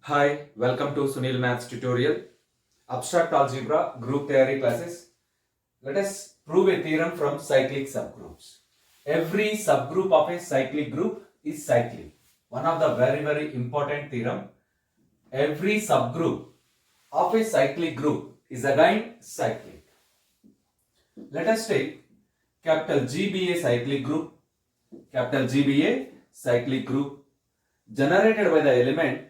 Hi, welcome to Sunil Maths tutorial. Abstract Algebra Group Theory classes. Let us prove a theorem from cyclic subgroups. Every subgroup of a cyclic group is cyclic. One of the very important theorem. Every subgroup of a cyclic group is again cyclic. Let us take capital G be a cyclic group. Capital G be a cyclic group generated by the element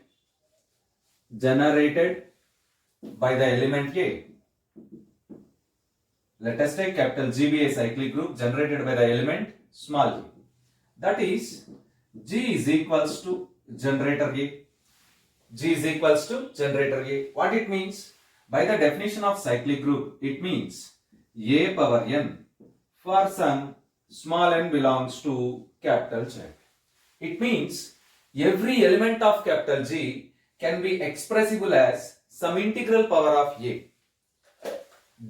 A. Let us take capital G be a cyclic group generated by the element small g. That is, G is equals to generator A. G is equals to generator A. What it means? By the definition of cyclic group, it means A power n for some small n belongs to capital Z. It means every element of capital G can be expressible as some integral power of A.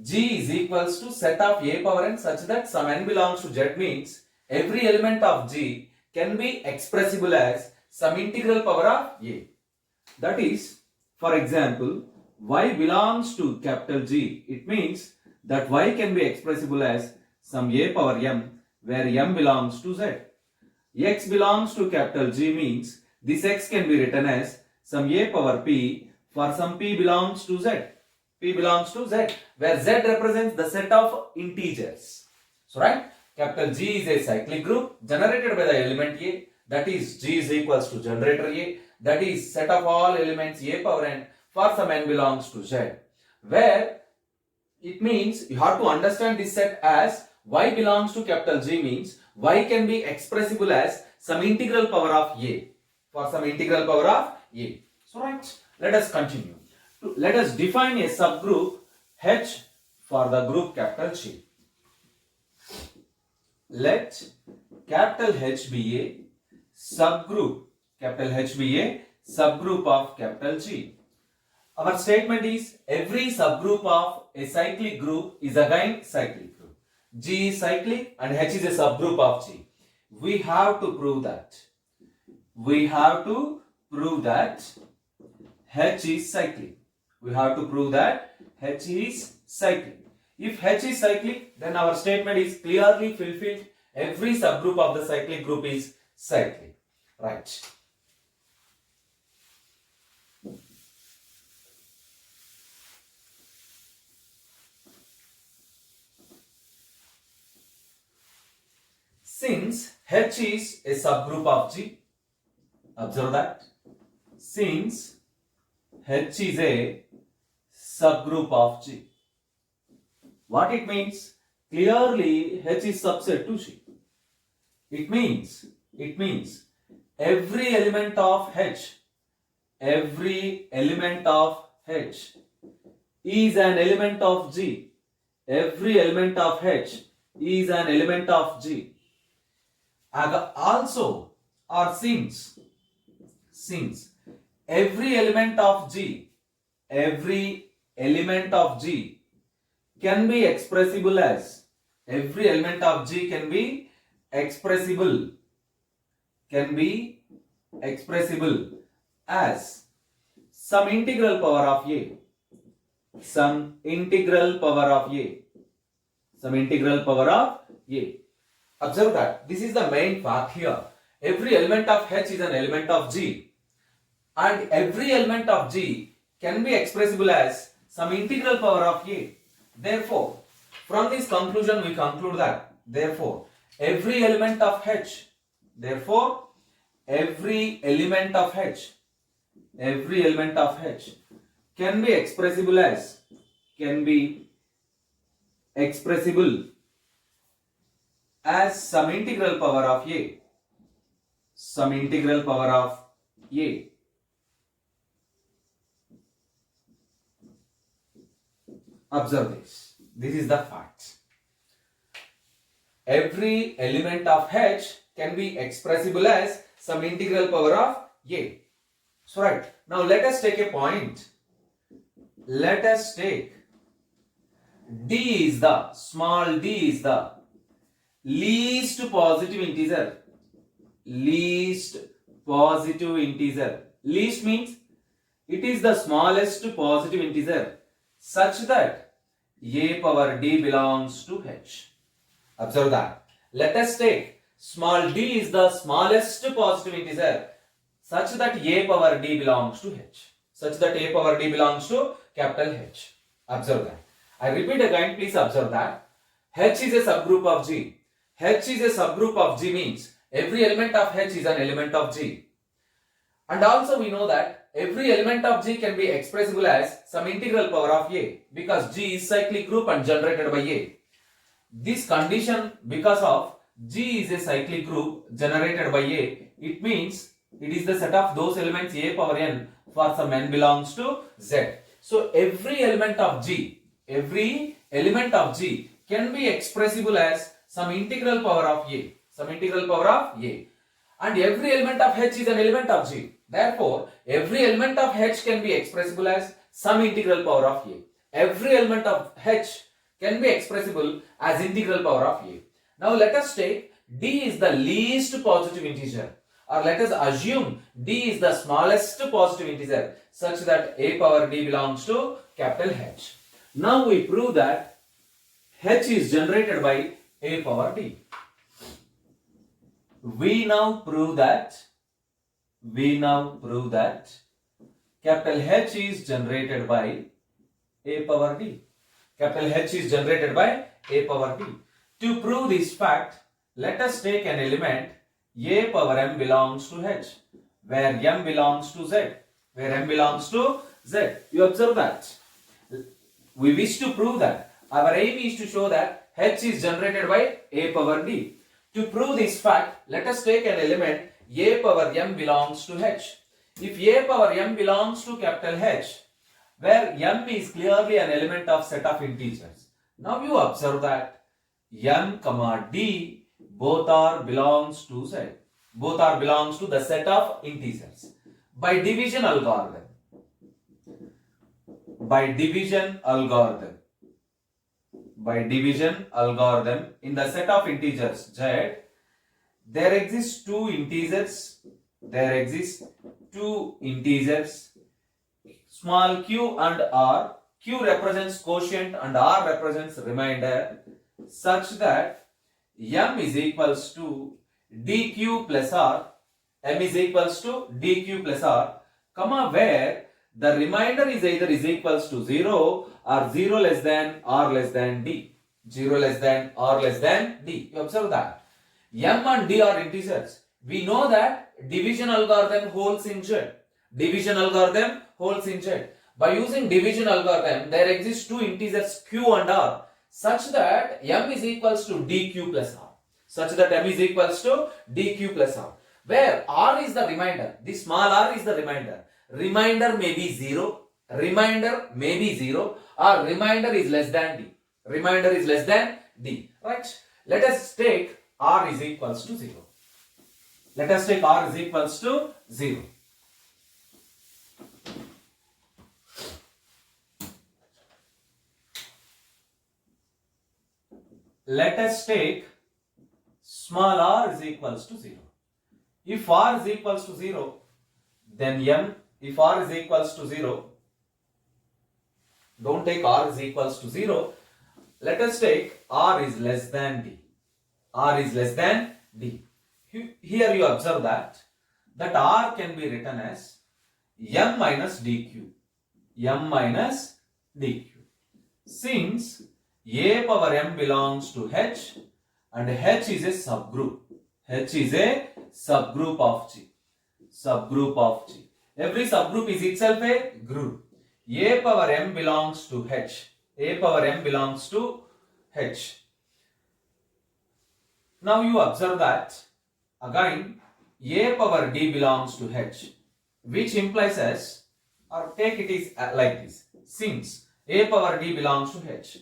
G is equals to set of A power n such that some n belongs to Z means every element of G can be expressible as some integral power of A. That is, for example, y belongs to capital G. It means that y can be expressible as some A power m where m belongs to Z. X belongs to capital G means this x can be written as some A power p for some p belongs to Z. P belongs to Z, where Z represents the set of integers. So, right, capital G is a cyclic group generated by the element A. That is, G is equals to generator A. That is, set of all elements A power n for some n belongs to Z. Where it means you have to understand this set as y belongs to capital G means y can be expressible as some integral power of A. For some integral power of A. So, right, let us continue. Let us define a subgroup H for the group capital G. Let capital H be a subgroup, capital H be a subgroup of capital G. Our statement is every subgroup of a cyclic group is again cyclic group. G is cyclic and H is a subgroup of G. We have to prove that. H is cyclic. We have to prove that H is cyclic. If H is cyclic, then our statement is clearly fulfilled. Every subgroup of the cyclic group is cyclic. Right. Since H is a subgroup of G, observe that. Since H is a subgroup of G. What it means? Clearly H is subset to G. It means every element of H is an element of G. Every element of H is an element of G. Also, or since every element of G can be expressible as some integral power of A. Observe that this is the main fact here. Every element of H is an element of G, and every element of G can be expressible as some integral power of A. Therefore, from this conclusion we conclude that every element of H can be expressible as some integral power of A. Observe this. This is the fact. Every element of H can be expressible as some integral power of A. So, right. Now, let us take a point. Let us take small d is the least positive integer. Least means it is the smallest positive integer such that a power d belongs to h. Observe that. Let us take small d is the smallest positive integer such that a power d belongs to h. Such that a power d belongs to capital H. Observe that. I repeat again, please observe that. H is a subgroup of G. H is a subgroup of G means every element of H is an element of G. And also we know that every element of G can be expressible as some integral power of A because G is cyclic group and generated by A. This condition, because of G is a cyclic group generated by A, it means it is the set of those elements A power n for some n belongs to Z. So every element of G can be expressible as some integral power of A. And every element of H is an element of G. Therefore, every element of H can be expressible as some integral power of A. Every element of H can be expressible as integral power of A. Now let us take D is the least positive integer, or let us assume D is the smallest positive integer such that A power D belongs to capital H. Now we prove that H is generated by A power D. We now prove that capital H is generated by A power D. Capital H is generated by A power D. To prove this fact, let us take an element A power m belongs to H, where m belongs to Z. You observe that. We wish to prove that. Our aim is to show that H is generated by A power D. To prove this fact, let us take an element A power m belongs to H. If A power m belongs to capital H, where m is clearly an element of set of integers. Now you observe that m, d both are belongs to Z. Both are belongs to the set of integers. By division algorithm, in the set of integers Z, there exist two integers, small q and r. Q represents quotient and r represents remainder, such that m is equals to dq plus r, comma, where the remainder is either is equals to 0 or 0 less than or less than d. You observe that. M and d are integers. We know that division algorithm holds in Z. By using division algorithm, there exist two integers q and r, such that m is equals to dq plus r. Where r is the remainder, this small r is the remainder. Remainder may be 0, or remainder is less than d. Right? Let us take r is equals to 0. Let us take small r is equals to 0. If r is equals to 0, then m, if r is equals to 0, don't take r is equals to 0. Let us take r is less than d. Here you observe that r can be written as m minus dq. Since A power m belongs to H and H is a subgroup. of G. Every subgroup is itself a group. A power m belongs to H. Now you observe that again A power D belongs to H, which implies as, or take it is like this. Since A power D belongs to H,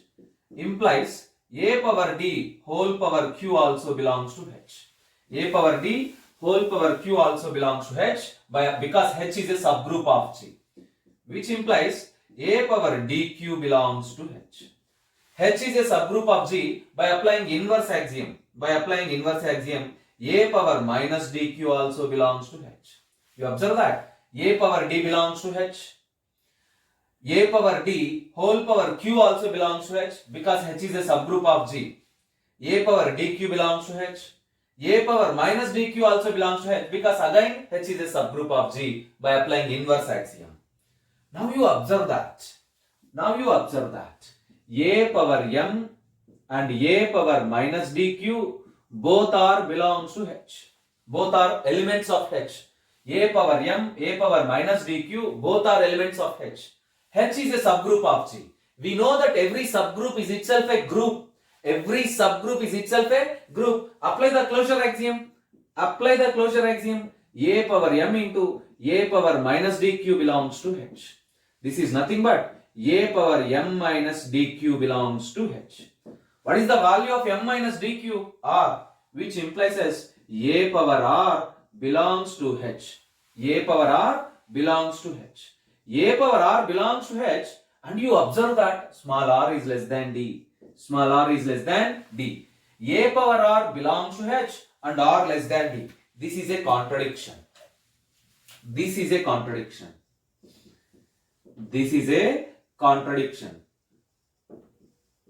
implies A power D whole power Q also belongs to H. A power D whole power Q also belongs to H because H is a subgroup of G, which implies A power DQ belongs to H. H is a subgroup of G by applying inverse axiom. A power minus DQ also belongs to H. You observe that A power D belongs to H. a power d whole power q also belongs to H because H is a subgroup of G. A power dq belongs to H. A power minus dq also belongs to H because again H is a subgroup of G by applying inverse axiom. Now you observe that. A power m and a power minus dq both are belongs to H. Both are elements of H. A power m, a power minus dq both are elements of H. H is a subgroup of G. We know that every subgroup is itself a group. Every subgroup is itself a group. Apply the closure axiom. A power m into a power minus dq belongs to H. This is nothing but a power m minus dq belongs to H. What is the value of m minus dq? R, which implies as a power r belongs to H. A power r belongs to H. A power r belongs to H, and you observe that small r is less than d. Small r is less than d. A power r belongs to H and r less than d. This is a contradiction.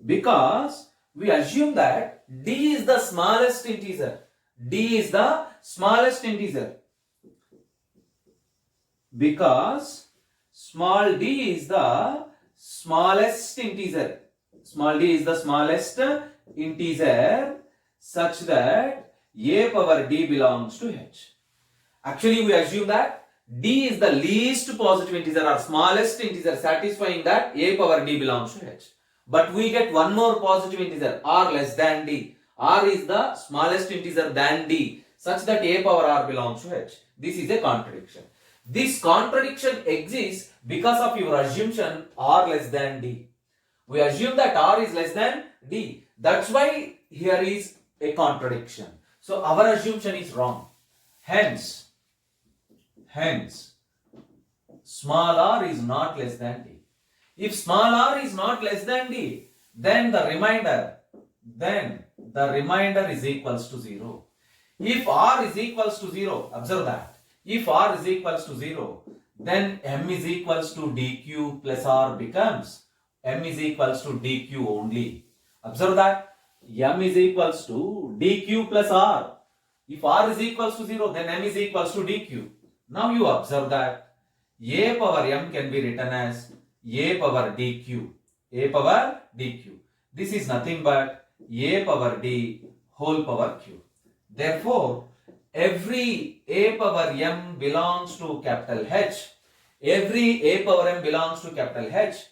Because we assume that d is the smallest integer. Because small d is the smallest integer. Such that a power d belongs to H. Actually, we assume that d is the least positive integer or smallest integer, satisfying that a power d belongs to H. But we get one more positive integer, r less than d. R is the smallest integer than d, such that a power r belongs to H. This is a contradiction. This contradiction exists because of your assumption r less than d. We assume that r is less than d. That's why here is a contradiction. So our assumption is wrong. Hence, small r is not less than d. If small r is not less than d, then the remainder is equals to 0. If r is equals to 0, observe that. If r is equals to 0, then m is equals to dq plus r becomes m is equals to dq only. Observe that m is equals to dq plus r. If r is equals to 0, then m is equals to dq. Now you observe that a power m can be written as a power dq. This is nothing but a power d whole power q. Therefore, every a power m belongs to capital H. Every a power m belongs to capital H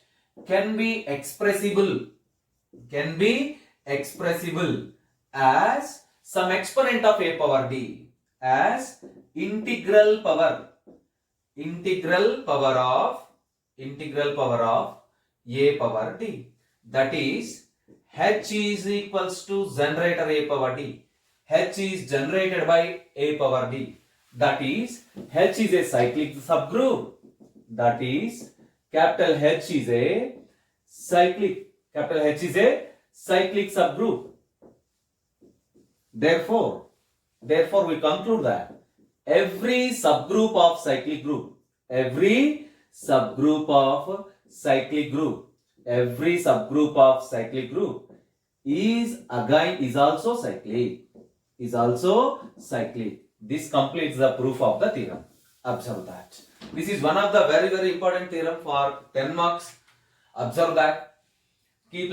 can be expressible as some exponent of a power d, as integral power of a power d. That is, H is equals to generator a power d. H is generated by a power d. That is, H is a cyclic subgroup. That is, capital H is a cyclic subgroup. Therefore, we conclude that every subgroup of cyclic group is also cyclic. This completes the proof of the theorem. Observe that. This is one of the very, very important theorem for 10 marks. Observe that. Keep